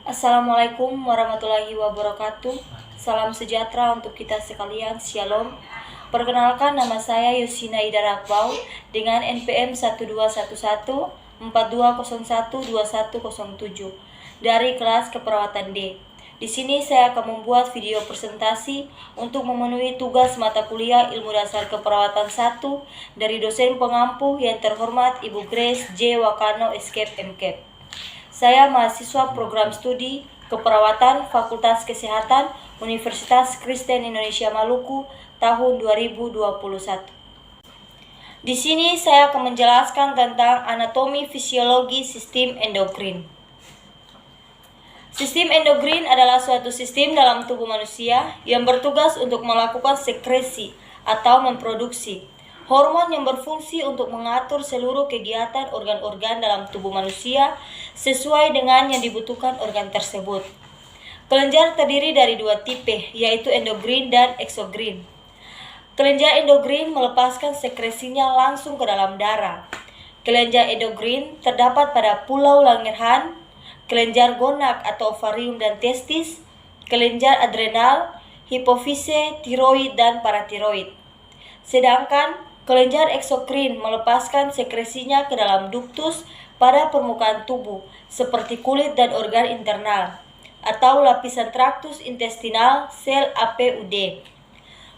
Assalamualaikum warahmatullahi wabarakatuh. Salam sejahtera untuk kita sekalian. Shalom. Perkenalkan, nama saya Yosina Ida Rakbau dengan NPM 121142012107 dari kelas keperawatan D. Di sini saya akan membuat video presentasi untuk memenuhi tugas mata kuliah Ilmu Dasar Keperawatan 1 dari dosen pengampu yang terhormat Ibu Grace J. Wakano Escape MCAP. Saya mahasiswa program studi keperawatan Fakultas Kesehatan Universitas Kristen Indonesia Maluku tahun 2021. Di sini saya akan menjelaskan tentang anatomi fisiologi sistem endokrin. Sistem endokrin adalah suatu sistem dalam tubuh manusia yang bertugas untuk melakukan sekresi atau memproduksi hormon yang berfungsi untuk mengatur seluruh kegiatan organ-organ dalam tubuh manusia sesuai dengan yang dibutuhkan organ tersebut. Kelenjar terdiri dari dua tipe, yaitu endokrin dan eksokrin. Kelenjar endokrin melepaskan sekresinya langsung ke dalam darah. Kelenjar endokrin terdapat pada pulau Langerhans, kelenjar gonak atau ovarium dan testis, kelenjar adrenal, hipofise, tiroid, dan paratiroid. Sedangkan kelenjar eksokrin melepaskan sekresinya ke dalam duktus pada permukaan tubuh seperti kulit dan organ internal atau lapisan traktus intestinal sel APUD.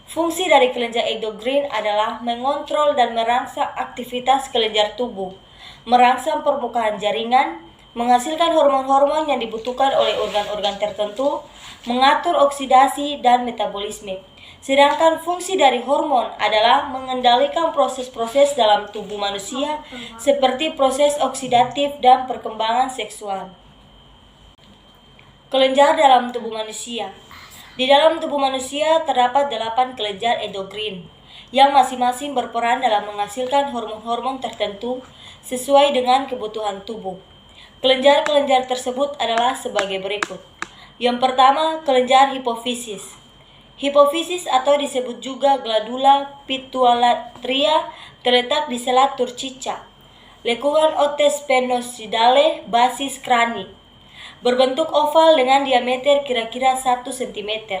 Fungsi dari kelenjar endokrin adalah mengontrol dan merangsang aktivitas kelenjar tubuh, merangsang permukaan jaringan, menghasilkan hormon-hormon yang dibutuhkan oleh organ-organ tertentu, mengatur oksidasi dan metabolisme. Sedangkan fungsi dari hormon adalah mengendalikan proses-proses dalam tubuh manusia seperti proses oksidatif dan perkembangan seksual. Kelenjar dalam tubuh manusia. Di dalam tubuh manusia terdapat 8 kelenjar endokrin yang masing-masing berperan dalam menghasilkan hormon-hormon tertentu sesuai dengan kebutuhan tubuh. Kelenjar-kelenjar tersebut adalah sebagai berikut. Yang pertama, kelenjar hipofisis. Hipofisis atau disebut juga glandula pituitariaria terletak di sela turcica, lekukan otes sphenocidale, basis krani, berbentuk oval dengan diameter kira-kira 1 cm.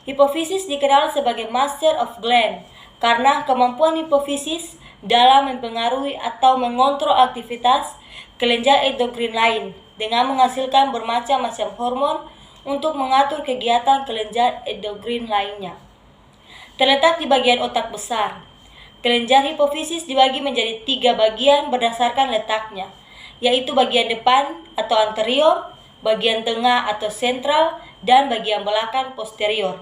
Hipofisis dikenal sebagai master of gland karena kemampuan hipofisis dalam mempengaruhi atau mengontrol aktivitas kelenjar endokrin lain dengan menghasilkan bermacam-macam hormon untuk mengatur kegiatan kelenjar endokrin lainnya. Terletak di bagian otak besar. Kelenjar hipofisis dibagi menjadi 3 bagian berdasarkan letaknya, yaitu bagian depan atau anterior, bagian tengah atau sentral, dan bagian belakang posterior.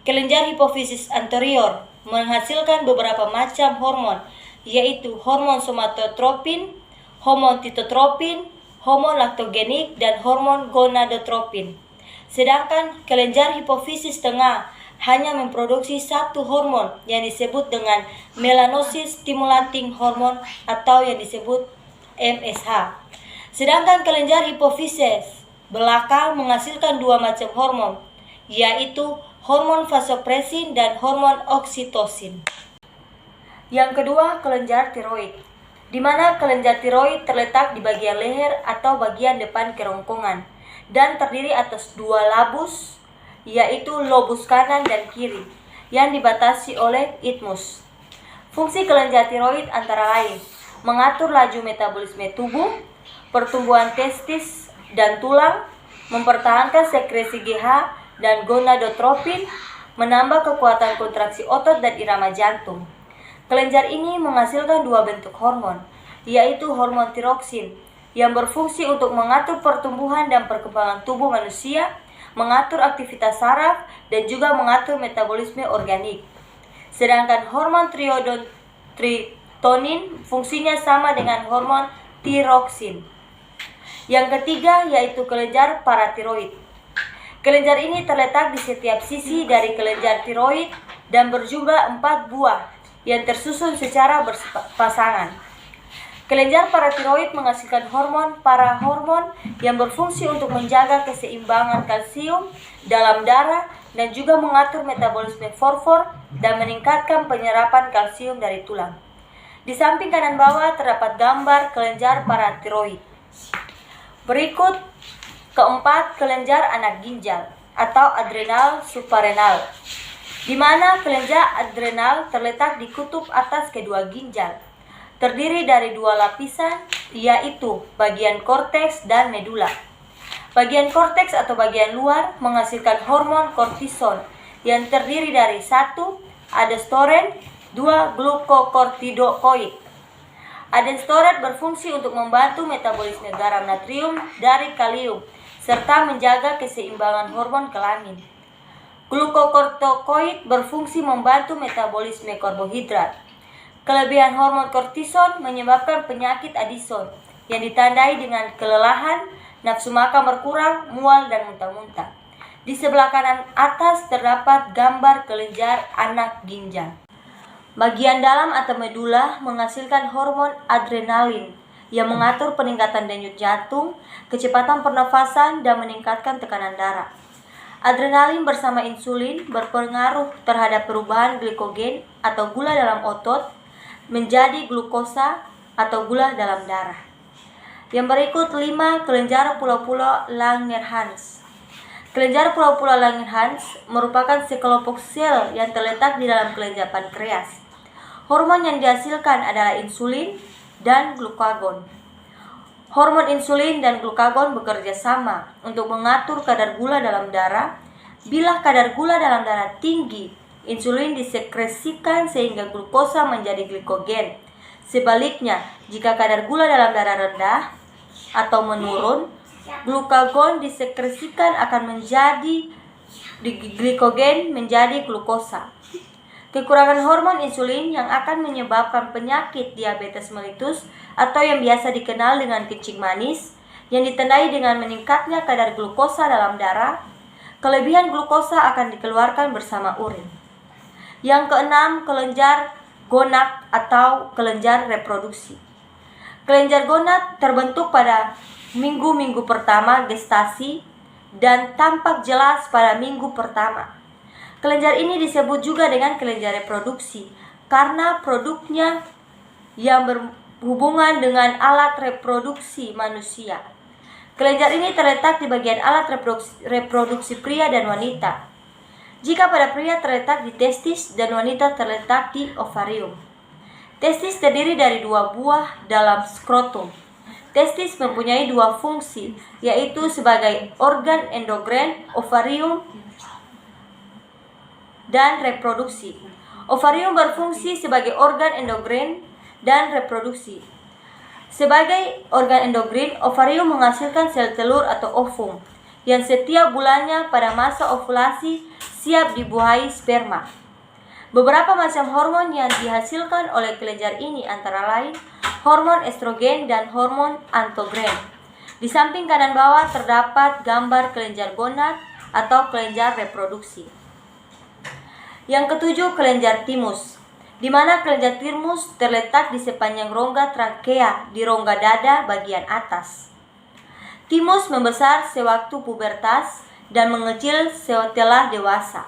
Kelenjar hipofisis anterior menghasilkan beberapa macam hormon, yaitu hormon somatotropin, hormon titotropin, hormon laktogenik, dan hormon gonadotropin. Sedangkan kelenjar hipofisis tengah hanya memproduksi satu hormon yang disebut dengan melanosis stimulating hormone atau yang disebut MSH. Sedangkan kelenjar hipofisis belakang menghasilkan 2 macam hormon, yaitu hormon vasopresin dan hormon oksitosin. Yang kedua, kelenjar tiroid, di mana kelenjar tiroid terletak di bagian leher atau bagian depan kerongkongan dan terdiri atas 2 labus, yaitu lobus kanan dan kiri, yang dibatasi oleh isthmus. Fungsi kelenjar tiroid antara lain mengatur laju metabolisme tubuh, pertumbuhan testis dan tulang, mempertahankan sekresi GH dan gonadotropin, menambah kekuatan kontraksi otot dan irama jantung. Kelenjar ini menghasilkan 2 bentuk hormon, yaitu hormon tiroksin yang berfungsi untuk mengatur pertumbuhan dan perkembangan tubuh manusia, mengatur aktivitas saraf, dan juga mengatur metabolisme organik. Sedangkan hormon tritonin fungsinya sama dengan hormon tiroksin. Yang ketiga yaitu kelenjar paratiroid. Kelenjar ini terletak di setiap sisi dari kelenjar tiroid dan berjumlah 4 buah yang tersusun secara berpasangan. Kelenjar paratiroid menghasilkan hormon parahormon yang berfungsi untuk menjaga keseimbangan kalsium dalam darah dan juga mengatur metabolisme fosfor dan meningkatkan penyerapan kalsium dari tulang. Di samping kanan bawah terdapat gambar kelenjar paratiroid. Berikut Keempat, kelenjar anak ginjal atau adrenal suprarenal, di mana kelenjar adrenal terletak di kutub atas kedua ginjal. Terdiri dari dua lapisan, yaitu bagian korteks dan medula. Bagian korteks atau bagian luar menghasilkan hormon kortison yang terdiri dari 1. Aldosteron, 2. Glukokortikoid. Aldosteron berfungsi untuk membantu metabolisme garam natrium dari kalium serta menjaga keseimbangan hormon kelamin. Glukokortikoid berfungsi membantu metabolisme karbohidrat. Kelebihan hormon kortison menyebabkan penyakit Addison yang ditandai dengan kelelahan, nafsu makan berkurang, mual, dan muntah-muntah. Di sebelah kanan atas terdapat gambar kelenjar anak ginjal. Bagian dalam atau medula menghasilkan hormon adrenalin yang mengatur peningkatan denyut jantung, kecepatan pernafasan, dan meningkatkan tekanan darah. Adrenalin bersama insulin berpengaruh terhadap perubahan glikogen atau gula dalam otot menjadi glukosa atau gula dalam darah. Yang berikut 5 kelenjar pulau-pulau Langerhans. Kelenjar pulau-pulau Langerhans merupakan sekelompok sel yang terletak di dalam kelenjar pankreas. Hormon yang dihasilkan adalah insulin dan glukagon. Hormon insulin dan glukagon bekerja sama untuk mengatur kadar gula dalam darah. Bila kadar gula dalam darah tinggi, insulin disekresikan sehingga glukosa menjadi glikogen. Sebaliknya, jika kadar gula dalam darah rendah atau menurun, glukagon disekresikan akan menjadi glikogen menjadi glukosa. Kekurangan hormon insulin yang akan menyebabkan penyakit diabetes mellitus atau yang biasa dikenal dengan kencing manis, yang ditandai dengan meningkatnya kadar glukosa dalam darah. Kelebihan glukosa akan dikeluarkan bersama urin. Yang keenam, kelenjar gonad atau kelenjar reproduksi. Kelenjar gonad terbentuk pada minggu-minggu pertama gestasi dan tampak jelas pada minggu pertama. Kelenjar ini disebut juga dengan kelenjar reproduksi karena produknya yang berhubungan dengan alat reproduksi manusia. Kelenjar ini terletak di bagian alat reproduksi pria dan wanita. Jika pada pria terletak di testis dan wanita terletak di ovarium. Testis terdiri dari 2 buah dalam skrotum. Testis mempunyai 2 fungsi, yaitu sebagai organ endokrin, ovarium, dan reproduksi. Ovarium berfungsi sebagai organ endokrin dan reproduksi. Sebagai organ endokrin, ovarium menghasilkan sel telur atau ovum yang setiap bulannya pada masa ovulasi siap dibuahi sperma. Beberapa macam hormon yang dihasilkan oleh kelenjar ini antara lain hormon estrogen dan hormon androgen. Di samping kanan bawah terdapat gambar kelenjar gonad atau kelenjar reproduksi. Yang ketujuh, kelenjar timus, di mana kelenjar timus terletak di sepanjang rongga trakea di rongga dada bagian atas. Timus membesar sewaktu pubertas dan mengecil setelah dewasa.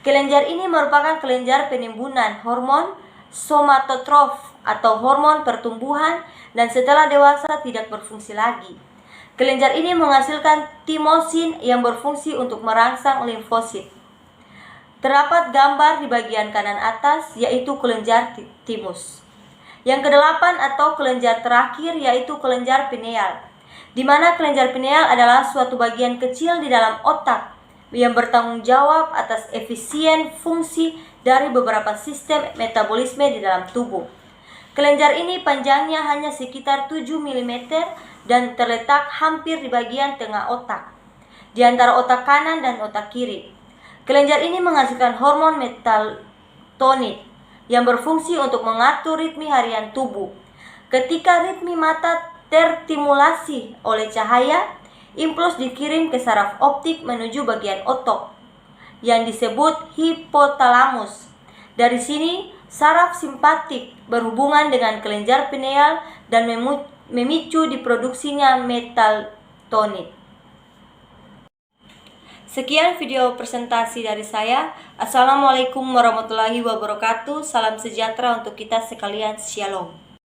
Kelenjar ini merupakan kelenjar penimbunan hormon somatotrof atau hormon pertumbuhan dan setelah dewasa tidak berfungsi lagi. Kelenjar ini menghasilkan timosin yang berfungsi untuk merangsang limfosit. Terdapat gambar di bagian kanan atas, yaitu kelenjar timus. Yang kedelapan atau kelenjar terakhir yaitu kelenjar pineal, di mana kelenjar pineal adalah suatu bagian kecil di dalam otak yang bertanggung jawab atas efisien fungsi dari beberapa sistem metabolisme di dalam tubuh. Kelenjar ini panjangnya hanya sekitar 7 mm dan terletak hampir di bagian tengah otak, di antara otak kanan dan otak kiri. Kelenjar ini menghasilkan hormon melatonin yang berfungsi untuk mengatur ritme harian tubuh. Ketika ritme mata terstimulasi oleh cahaya, impuls dikirim ke saraf optik menuju bagian otak yang disebut hipotalamus. Dari sini, saraf simpatik berhubungan dengan kelenjar pineal dan memicu diproduksinya melatonin. Sekian video presentasi dari saya. Assalamualaikum warahmatullahi wabarakatuh. Salam sejahtera untuk kita sekalian. Shalom.